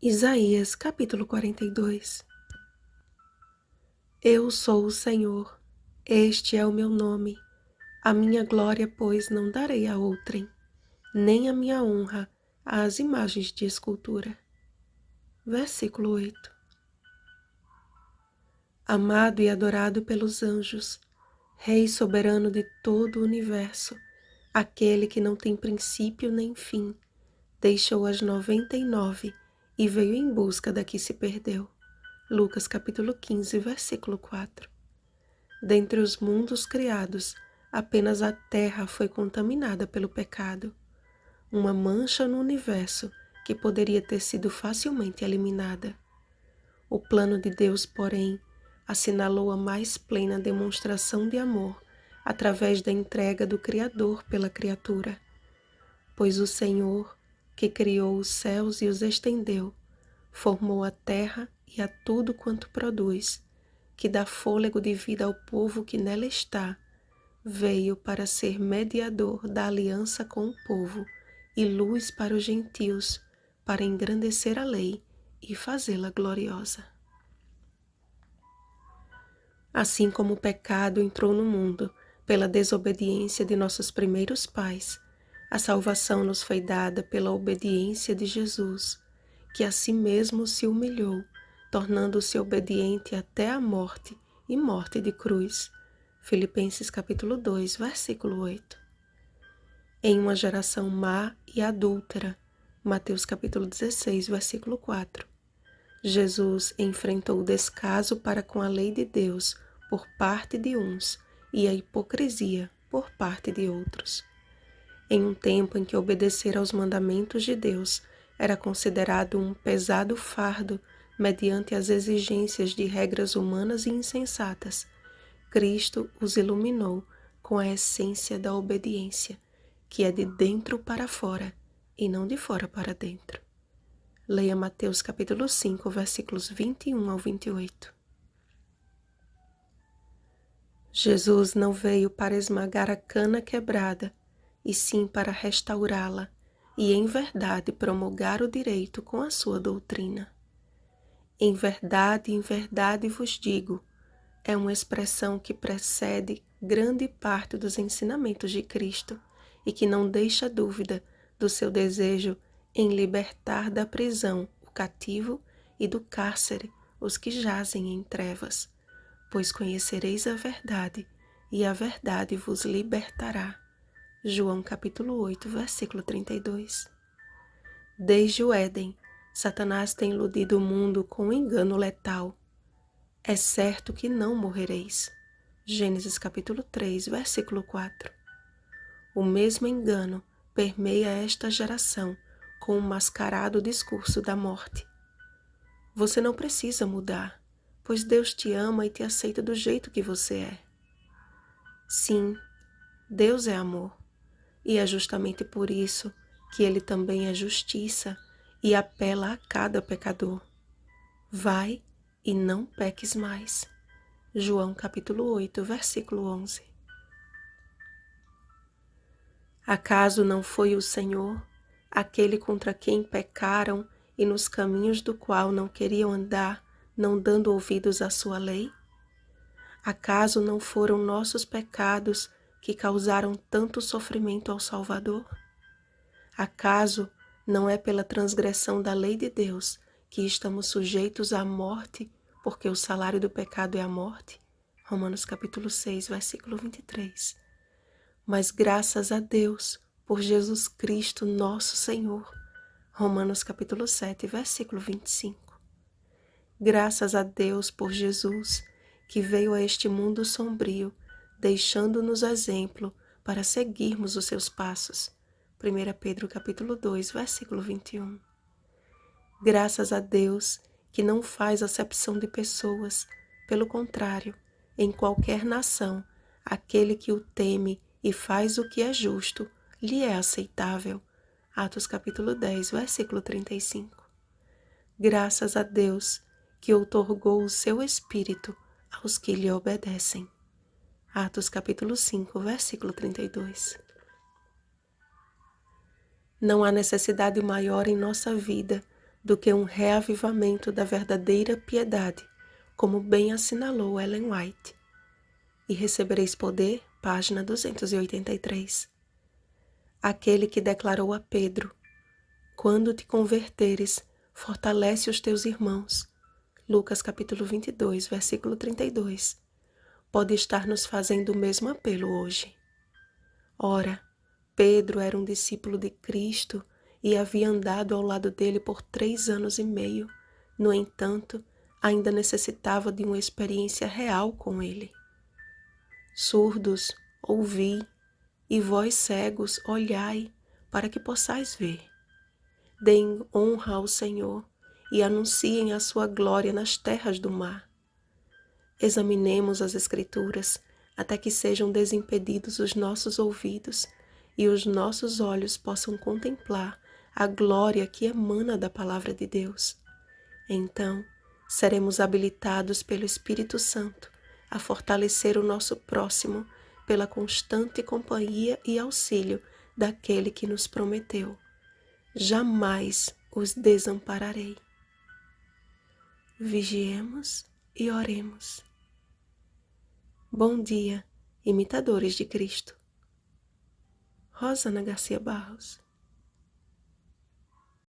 Isaías capítulo 42. Eu sou o Senhor, este é o meu nome. A minha glória, pois, não darei a outrem, nem a minha honra às imagens de escultura. Versículo 8. Amado e adorado pelos anjos, Rei soberano de todo o universo, aquele que não tem princípio nem fim, deixou as 99 e veio em busca da que se perdeu. Lucas capítulo 15, versículo 4. Dentre os mundos criados, apenas a Terra foi contaminada pelo pecado, uma mancha no universo que poderia ter sido facilmente eliminada. O plano de Deus, porém, assinalou a mais plena demonstração de amor através da entrega do Criador pela criatura. Pois o Senhor, que criou os céus e os estendeu, formou a terra e a tudo quanto produz, que dá fôlego de vida ao povo que nela está, veio para ser mediador da aliança com o povo e luz para os gentios, para engrandecer a lei e fazê-la gloriosa. Assim como o pecado entrou no mundo pela desobediência de nossos primeiros pais, a salvação nos foi dada pela obediência de Jesus, que a si mesmo se humilhou, tornando-se obediente até a morte e morte de cruz. Filipenses capítulo 2, versículo 8. Em uma geração má e adúltera, Mateus capítulo 16, versículo 4. Jesus enfrentou o descaso para com a lei de Deus por parte de uns e a hipocrisia por parte de outros. Em um tempo em que obedecer aos mandamentos de Deus era considerado um pesado fardo mediante as exigências de regras humanas e insensatas, Cristo os iluminou com a essência da obediência, que é de dentro para fora e não de fora para dentro. Leia Mateus capítulo 5, versículos 21 ao 28. Jesus não veio para esmagar a cana quebrada, e sim para restaurá-la e, em verdade, promulgar o direito com a sua doutrina. Em verdade vos digo, é uma expressão que precede grande parte dos ensinamentos de Cristo e que não deixa dúvida do seu desejo em libertar da prisão o cativo e do cárcere os que jazem em trevas, pois conhecereis a verdade e a verdade vos libertará. João capítulo 8, versículo 32. Desde o Éden, Satanás tem iludido o mundo com um engano letal. É certo que não morrereis. Gênesis capítulo 3, versículo 4. O mesmo engano permeia esta geração com o mascarado discurso da morte. Você não precisa mudar, pois Deus te ama e te aceita do jeito que você é. Sim, Deus é amor, e é justamente por isso que Ele também é justiça e apela a cada pecador. Vai e não peques mais. João capítulo 8, versículo 11. Acaso não foi o Senhor, aquele contra quem pecaram e nos caminhos do qual não queriam andar, não dando ouvidos à sua lei? Acaso não foram nossos pecados que causaram tanto sofrimento ao Salvador? Acaso não é pela transgressão da lei de Deus que estamos sujeitos à morte, porque o salário do pecado é a morte? Romanos capítulo 6, versículo 23. Mas graças a Deus por Jesus Cristo nosso Senhor. Romanos capítulo 7, versículo 25. Graças a Deus por Jesus, que veio a este mundo sombrio, deixando-nos exemplo para seguirmos os seus passos. 1 Pedro capítulo 2, versículo 21. Graças a Deus, que não faz acepção de pessoas, pelo contrário, em qualquer nação, aquele que o teme e faz o que é justo, lhe é aceitável. Atos capítulo 10, versículo 35. Graças a Deus, que outorgou o seu Espírito aos que lhe obedecem. Atos capítulo 5, versículo 32. Não há necessidade maior em nossa vida do que um reavivamento da verdadeira piedade, como bem assinalou Ellen White. E recebereis poder, página 283. Aquele que declarou a Pedro: quando te converteres, fortalece os teus irmãos. Lucas capítulo 22, versículo 32. Pode estar nos fazendo o mesmo apelo hoje. Ora, Pedro era um discípulo de Cristo e havia andado ao lado dele por 3 anos e meio. No entanto, ainda necessitava de uma experiência real com ele. Surdos, ouvi, e vós cegos, olhai, para que possais ver. Deem honra ao Senhor e anunciem a sua glória nas terras do mar. Examinemos as Escrituras até que sejam desimpedidos os nossos ouvidos e os nossos olhos possam contemplar a glória que emana da palavra de Deus. Então, seremos habilitados pelo Espírito Santo a fortalecer o nosso próximo pela constante companhia e auxílio daquele que nos prometeu: jamais os desampararei. Vigiemos e oremos. Bom dia, imitadores de Cristo. Rosana Garcia Barros.